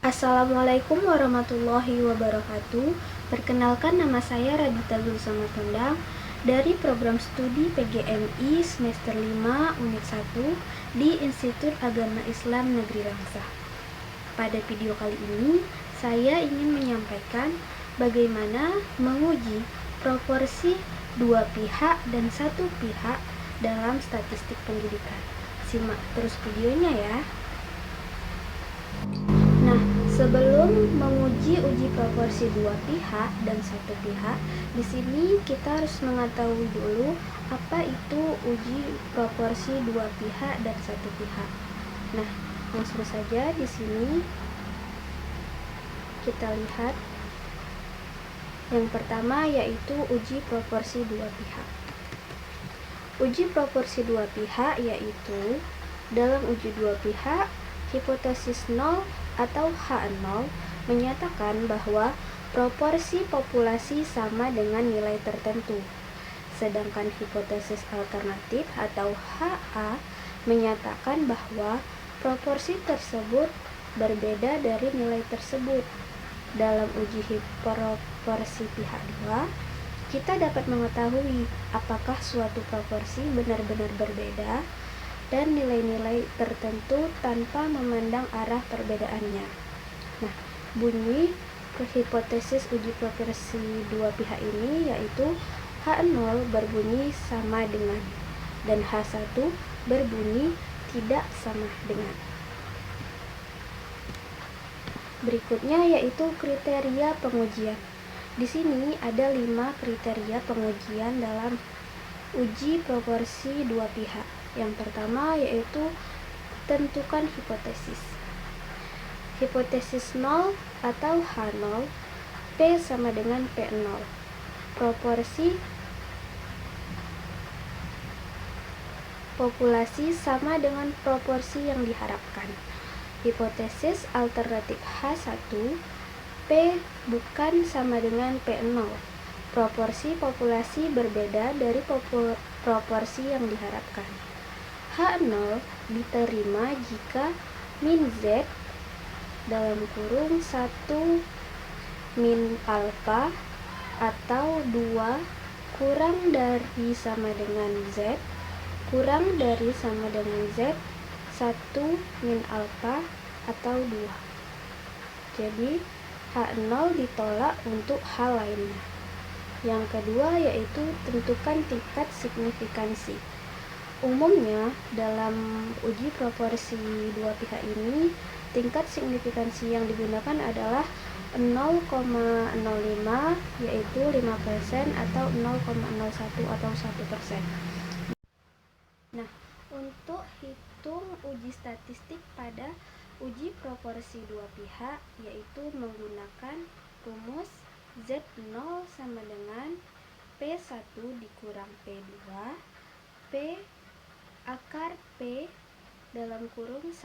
Assalamualaikum warahmatullahi wabarakatuh. Perkenalkan, nama saya Radita Zulsamatondang dari program studi PGMI semester 5 unit 1 di Institut Agama Islam Negeri Langsa. Pada video kali ini, saya ingin menyampaikan bagaimana menguji proporsi dua pihak dan satu pihak dalam statistik pendidikan. Simak terus videonya ya. Nah, sebelum menguji uji proporsi dua pihak dan satu pihak, di sini kita harus mengetahui dulu apa itu uji proporsi dua pihak dan satu pihak. Nah, langsung saja di sini kita lihat yang pertama, yaitu uji proporsi dua pihak. Uji proporsi dua pihak yaitu dalam uji dua pihak, hipotesis 0 atau H0 menyatakan bahwa proporsi populasi sama dengan nilai tertentu. Sedangkan hipotesis alternatif atau HA menyatakan bahwa proporsi tersebut berbeda dari nilai tersebut. Dalam uji proporsi pihak 2, kita dapat mengetahui apakah suatu proporsi benar-benar berbeda dan nilai-nilai tertentu tanpa memandang arah perbedaannya. Nah, bunyi hipotesis uji proporsi dua pihak ini yaitu H0 berbunyi sama dengan dan H1 berbunyi tidak sama dengan. Berikutnya yaitu kriteria pengujian. Di sini ada 5 kriteria pengujian dalam uji proporsi dua pihak. Yang pertama yaitu tentukan hipotesis. Hipotesis 0 atau H0, P sama dengan P0. Proporsi populasi sama dengan proporsi yang diharapkan. Hipotesis alternatif H1, P bukan sama dengan P0. Proporsi populasi berbeda dari proporsi yang diharapkan. H0 diterima jika min Z dalam kurung 1 min alfa atau 2 kurang dari sama dengan Z kurang dari sama dengan Z 1 min alfa atau 2. Jadi H0 ditolak untuk hal lainnya. Yang kedua yaitu tentukan tingkat signifikansi. Umumnya dalam uji proporsi dua pihak ini, tingkat signifikansi yang digunakan adalah 0,05 yaitu 5% atau 0,01 atau 1%. Nah, untuk hitung uji statistik pada uji proporsi dua pihak yaitu menggunakan rumus Z0 sama dengan P1 dikurang P2 P akar P dalam kurung 1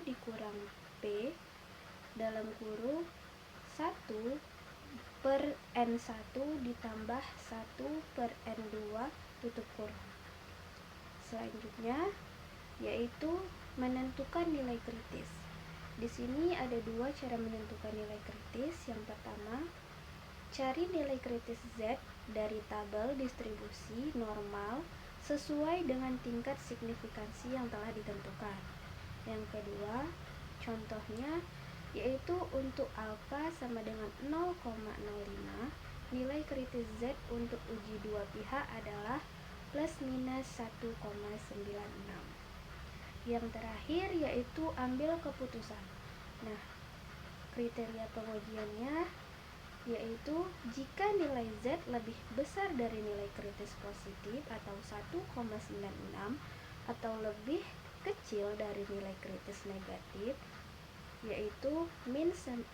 dikurang P dalam kurung 1 per N1 ditambah 1 per N2 tutup kurung. Selanjutnya yaitu menentukan nilai kritis. Di sini ada dua cara menentukan nilai kritis. Yang pertama, cari nilai kritis Z dari tabel distribusi normal sesuai dengan tingkat signifikansi yang telah ditentukan. Yang kedua, contohnya yaitu untuk alfa sama dengan 0,05, nilai kritis Z untuk uji dua pihak adalah plus minus 1,96. Yang terakhir yaitu ambil keputusan. Nah, kriteria pengujiannya yaitu jika nilai Z lebih besar dari nilai kritis positif atau 1,96 atau lebih kecil dari nilai kritis negatif yaitu min 1,96,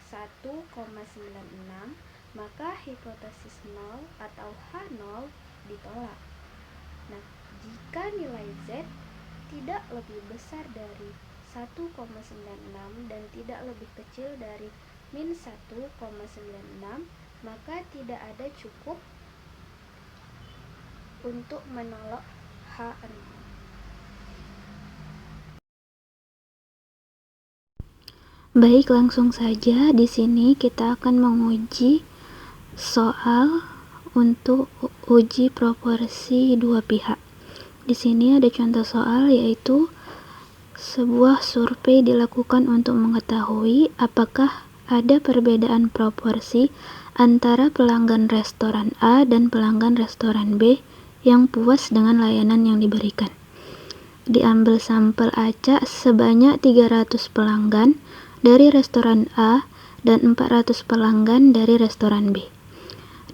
maka hipotesis 0 atau H0 ditolak. Nah, jika nilai Z tidak lebih besar dari 1,96 dan tidak lebih kecil dari min 1,96, maka tidak ada cukup untuk menolak H0. Baik, langsung saja. Di sini kita akan menguji soal untuk uji proporsi dua pihak. Di sini ada contoh soal, yaitu sebuah survei dilakukan untuk mengetahui apakah ada perbedaan proporsi antara pelanggan restoran A dan pelanggan restoran B yang puas dengan layanan yang diberikan. Diambil sampel acak sebanyak 300 pelanggan dari restoran A dan 400 pelanggan dari restoran B.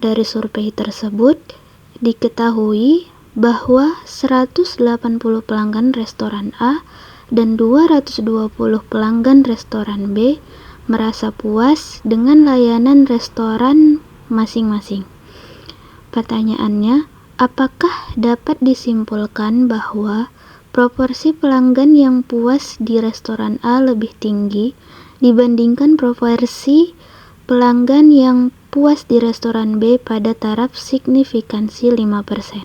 Dari survei tersebut diketahui bahwa 180 pelanggan restoran A dan 220 pelanggan restoran B merasa puas dengan layanan restoran masing-masing. Pertanyaannya, apakah dapat disimpulkan bahwa proporsi pelanggan yang puas di restoran A lebih tinggi dibandingkan proporsi pelanggan yang puas di restoran B pada taraf signifikansi 5%?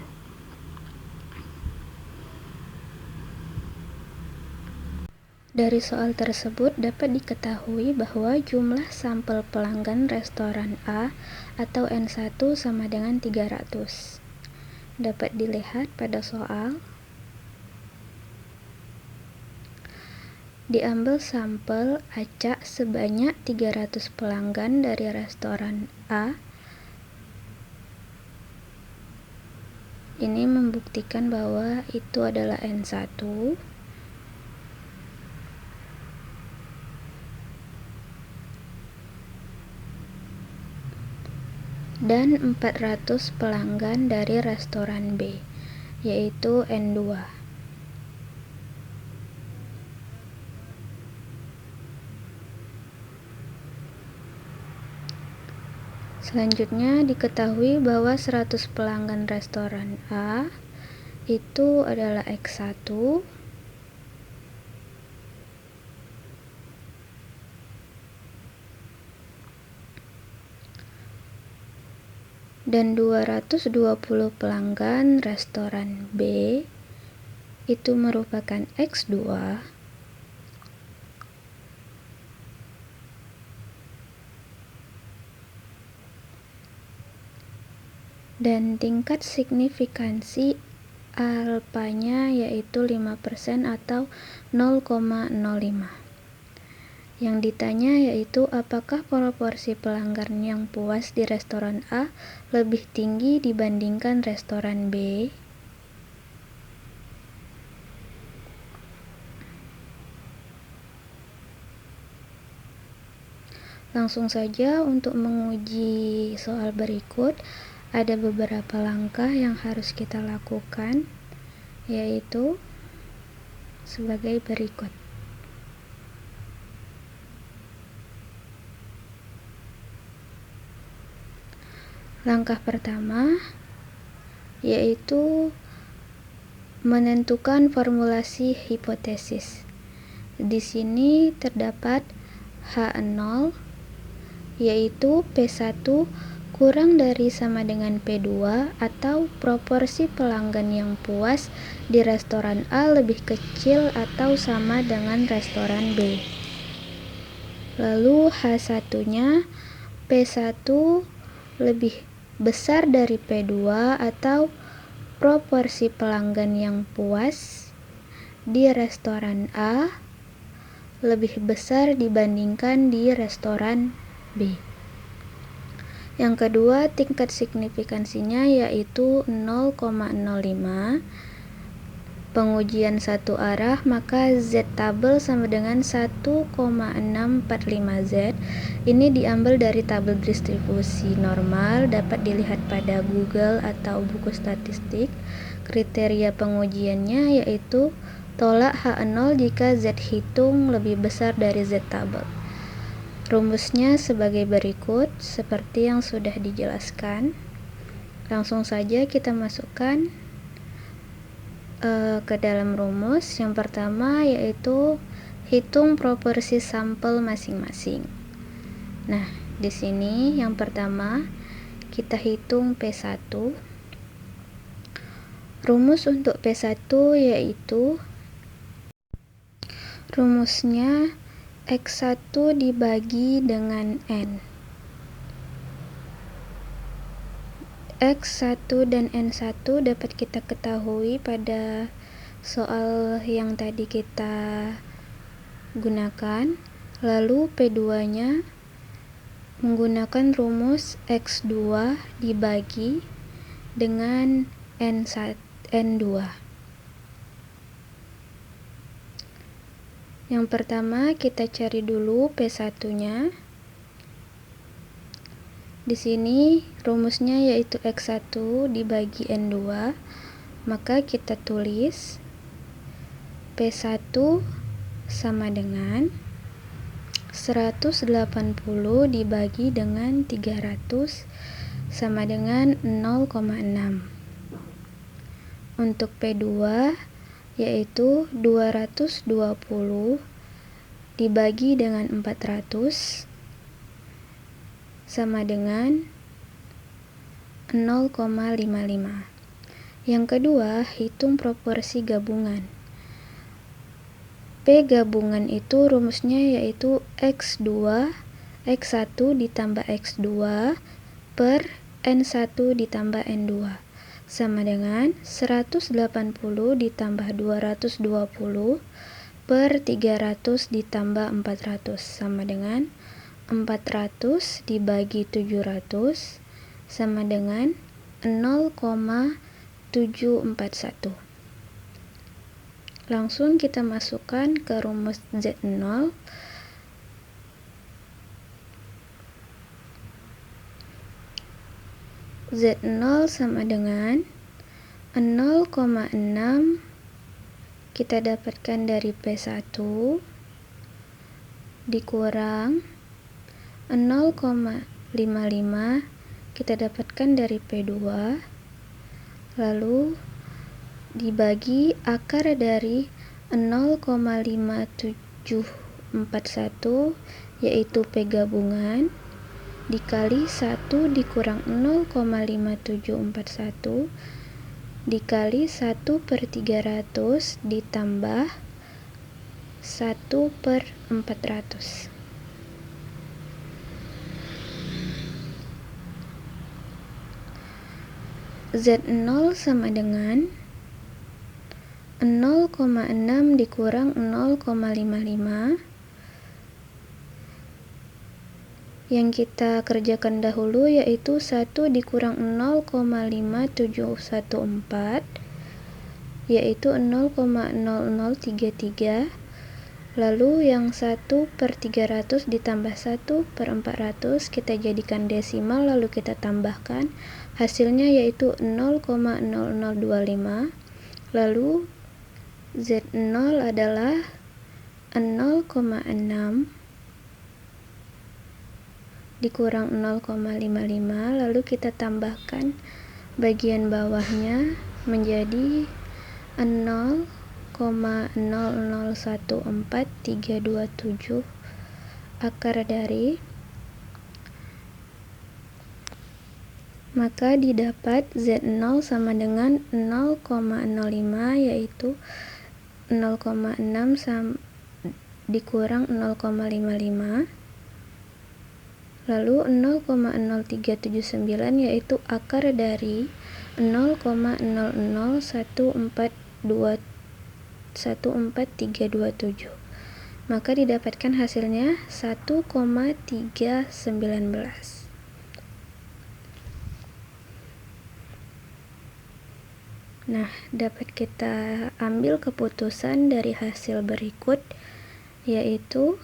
Dari soal tersebut dapat diketahui bahwa jumlah sampel pelanggan restoran A atau N1 sama dengan 300. Dapat dilihat pada soal. Diambil sampel acak sebanyak 300 pelanggan dari restoran A. Ini membuktikan bahwa itu adalah N1. Dan 400 pelanggan dari restoran B, yaitu N2. Selanjutnya diketahui bahwa 100 pelanggan restoran A itu adalah X1 dan 220 pelanggan restoran B itu merupakan X2 dan tingkat signifikansi alfanya yaitu 5% atau 0,05. Yang ditanya yaitu apakah proporsi pelanggan yang puas di restoran A lebih tinggi dibandingkan restoran B? Langsung saja untuk menguji soal berikut, ada beberapa langkah yang harus kita lakukan, yaitu sebagai berikut. Langkah pertama yaitu menentukan formulasi hipotesis. Di sini terdapat H0 yaitu P1 kurang dari sama dengan P2 atau proporsi pelanggan yang puas di restoran A lebih kecil atau sama dengan restoran B. Lalu H1-nya P1 lebih besar dari P2 atau proporsi pelanggan yang puas di restoran A lebih besar dibandingkan di restoran B. Yang kedua, tingkat signifikansinya yaitu 0,05. Pengujian satu arah, maka Z tabel sama dengan 1,645Z. Ini diambil dari tabel distribusi normal, dapat dilihat pada Google atau buku statistik. Kriteria pengujiannya yaitu tolak H0 jika Z hitung lebih besar dari Z tabel. Rumusnya sebagai berikut, seperti yang sudah dijelaskan. Langsung saja kita masukkan ke dalam rumus. Yang pertama yaitu hitung proporsi sampel masing-masing. Nah, di sini yang pertama kita hitung P1. Rumus untuk P1 yaitu rumusnya X1 dibagi dengan N. X1 dan N1 dapat kita ketahui pada soal yang tadi kita gunakan. Lalu P2-nya menggunakan rumus X2 dibagi dengan N2. Yang pertama kita cari dulu P1-nya. Di sini rumusnya yaitu X1 dibagi N2, maka kita tulis P1 sama dengan 180 dibagi dengan 300 sama dengan 0,6. Untuk P2 yaitu 220 dibagi dengan 400 sama dengan 0,55. Yang kedua, hitung proporsi gabungan. P gabungan itu rumusnya yaitu X1 ditambah X2 per N1 ditambah N2 sama dengan 180 ditambah 220 per 300 ditambah 400 sama dengan 400 dibagi 700 sama dengan 0,741. Langsung kita masukkan ke rumus Z0. Z0 sama dengan 0,6 kita dapatkan dari P1 dikurang 0,55 kita dapatkan dari P2, lalu dibagi akar dari 0,5741 yaitu P gabungan dikali 1 dikurang 0,5741 dikali 1/300 ditambah 1/400. Z0 sama dengan 0,6 dikurang 0,55. Yang kita kerjakan dahulu yaitu 1 dikurang 0,5714 yaitu 0,0033. Lalu yang 1/300 ditambah 1/400 kita jadikan desimal lalu kita tambahkan. Hasilnya yaitu 0,0025. Lalu Z0 adalah 0,6 dikurang 0,55, lalu kita tambahkan bagian bawahnya menjadi 0,0014327 akar dari, maka didapat Z0 sama dengan 0,05 yaitu 0,6 dikurang 0,55, lalu 0,0379 yaitu akar dari 0,001437, maka didapatkan hasilnya 1,319. Nah, dapat kita ambil keputusan dari hasil berikut, yaitu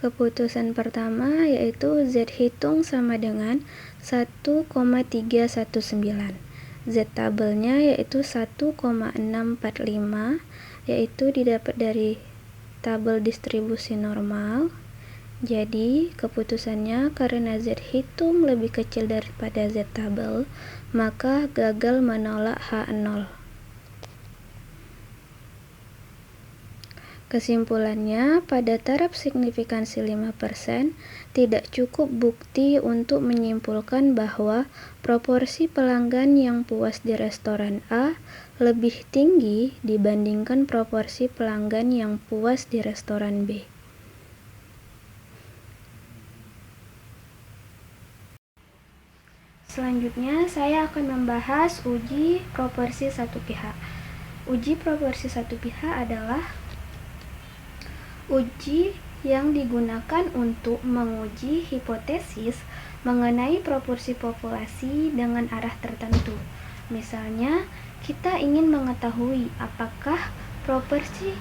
keputusan pertama yaitu Z hitung sama dengan 1,319. Z tabelnya yaitu 1,645, yaitu didapat dari tabel distribusi normal. Jadi keputusannya karena Z hitung lebih kecil daripada Z tabel, maka gagal menolak H0. Kesimpulannya, pada taraf signifikansi 5%, tidak cukup bukti untuk menyimpulkan bahwa proporsi pelanggan yang puas di restoran A lebih tinggi dibandingkan proporsi pelanggan yang puas di restoran B. Selanjutnya, saya akan membahas uji proporsi satu pihak. Uji proporsi satu pihak adalah uji yang digunakan untuk menguji hipotesis mengenai proporsi populasi dengan arah tertentu. Misalnya, kita ingin mengetahui apakah proporsi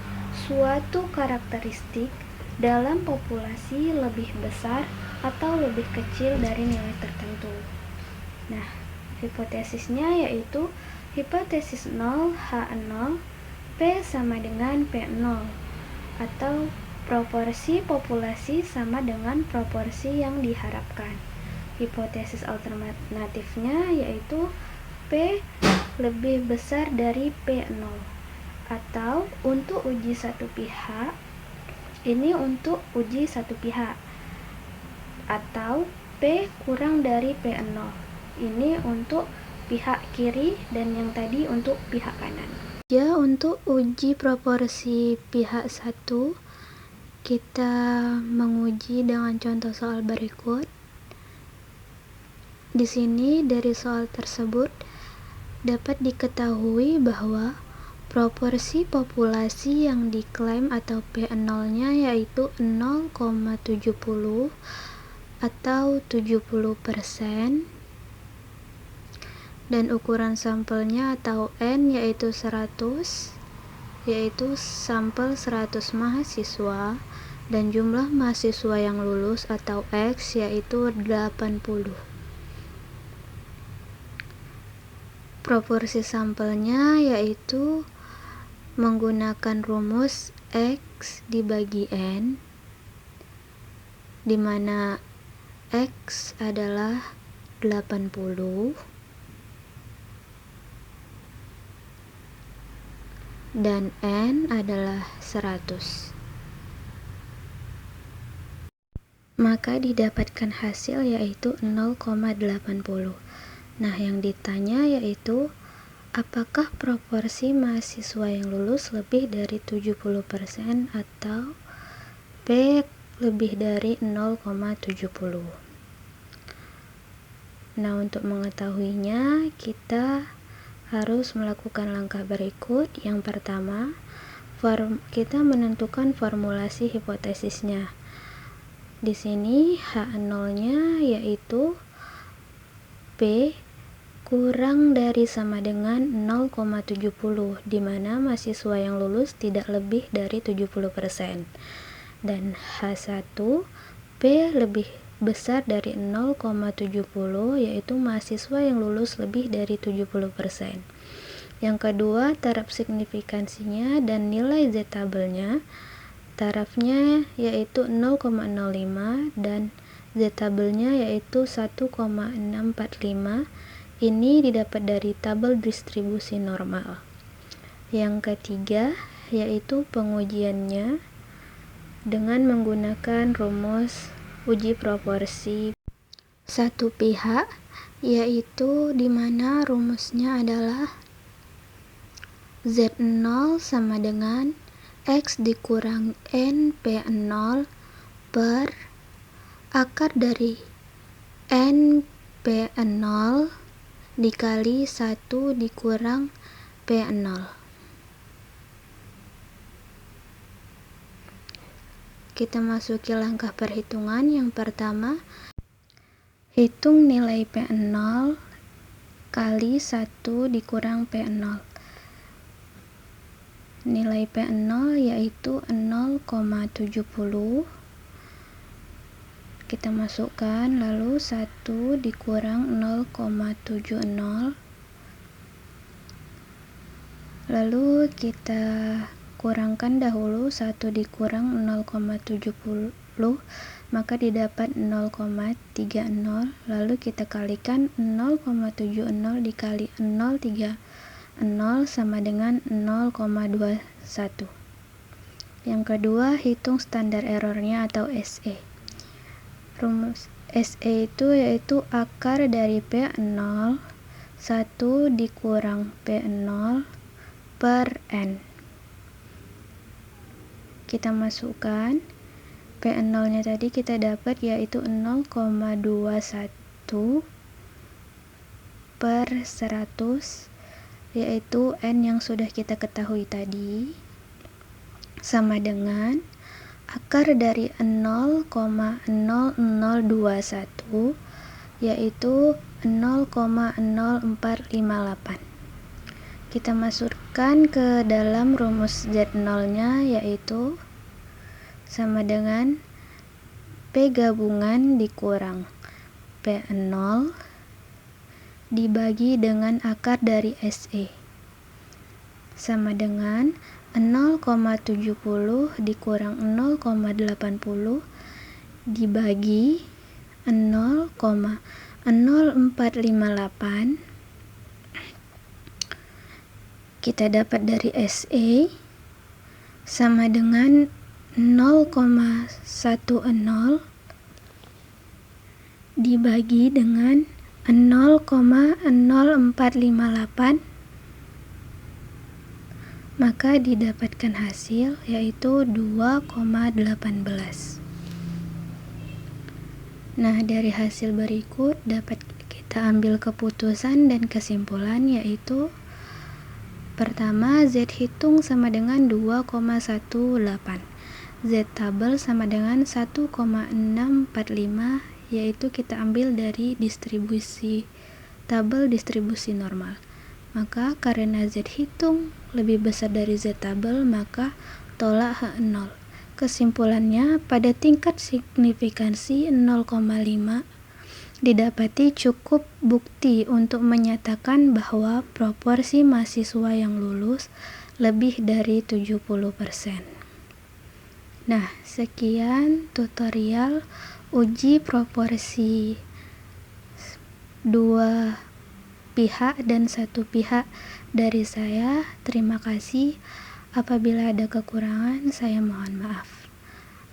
suatu karakteristik dalam populasi lebih besar atau lebih kecil dari nilai tertentu. Nah, hipotesisnya yaitu hipotesis 0 H0 P sama dengan P0, atau proporsi populasi sama dengan proporsi yang diharapkan. Hipotesis alternatifnya yaitu P lebih besar dari P0, atau untuk uji satu pihak, ini untuk uji satu pihak, atau P kurang dari P0, ini untuk pihak kiri, dan yang tadi untuk pihak kanan. Ya, untuk uji proporsi pihak 1, kita menguji dengan contoh soal berikut. Di sini dari soal tersebut dapat diketahui bahwa proporsi populasi yang diklaim atau P0-nya yaitu 0,70 atau 70%, dan ukuran sampelnya atau N yaitu 100, yaitu sampel 100 mahasiswa, dan jumlah mahasiswa yang lulus atau X yaitu 80. Proporsi sampelnya yaitu menggunakan rumus X dibagi N, di mana X adalah 80 dan N adalah 100. Maka didapatkan hasil yaitu 0,80. Nah, yang ditanya yaitu apakah proporsi mahasiswa yang lulus lebih dari 70% atau P lebih dari 0,70. Nah, untuk mengetahuinya kita harus melakukan langkah berikut. Yang pertama, kita menentukan formulasi hipotesisnya. Di sini H0-nya yaitu P kurang dari sama dengan 0,70, di mana mahasiswa yang lulus tidak lebih dari 70%. Dan H1 P lebih besar dari 0,70, yaitu mahasiswa yang lulus lebih dari 70%. Yang kedua, taraf signifikansinya dan nilai Z tabelnya. Tarafnya yaitu 0,05 dan Z tabelnya yaitu 1,645. Ini didapat dari tabel distribusi normal. Yang ketiga yaitu pengujiannya dengan menggunakan rumus uji proporsi satu pihak, yaitu dimana rumusnya adalah Z0 sama dengan X dikurang N P0 per akar dari N P0 dikali 1 dikurang P0. Kita masuki langkah perhitungan. Yang pertama, hitung nilai P0 kali 1 dikurang P0. Nilai P0 yaitu 0,70. Kita masukkan, lalu 1 dikurang 0,70. Lalu kita kurangkan dahulu 1 dikurang 0,70, maka didapat 0,30. Lalu kita kalikan 0,70 dikali 0,30 sama dengan 0,21. Yang kedua, hitung standar errornya atau SE. Rumus SE itu yaitu akar dari P0 1 dikurang P0 per N. Kita masukkan P0 nya tadi kita dapat yaitu 0,21 per 100, yaitu N yang sudah kita ketahui tadi, sama dengan akar dari 0,0021 yaitu 0,0458. Kita masukkan ke dalam rumus Z0 nya yaitu sama dengan P gabungan dikurang P0 dibagi dengan akar dari SE sama dengan 0,70 dikurang 0,80 dibagi 0,0458. Kita dapat dari SE sama dengan 0,10 dibagi dengan 0,0458, maka didapatkan hasil yaitu 2,18. Nah, dari hasil berikut dapat kita ambil keputusan dan kesimpulan yaitu pertama, Z hitung sama dengan 2,18. Z tabel sama dengan 1,645, yaitu kita ambil dari distribusi tabel distribusi normal. Maka karena Z hitung lebih besar dari Z tabel, maka tolak H0. Kesimpulannya, pada tingkat signifikansi 0,5 didapati cukup bukti untuk menyatakan bahwa proporsi mahasiswa yang lulus lebih dari 70%. Nah, sekian tutorial uji proporsi dua pihak dan satu pihak dari saya. Terima kasih. Apabila ada kekurangan, saya mohon maaf.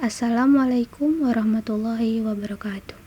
Assalamualaikum warahmatullahi wabarakatuh.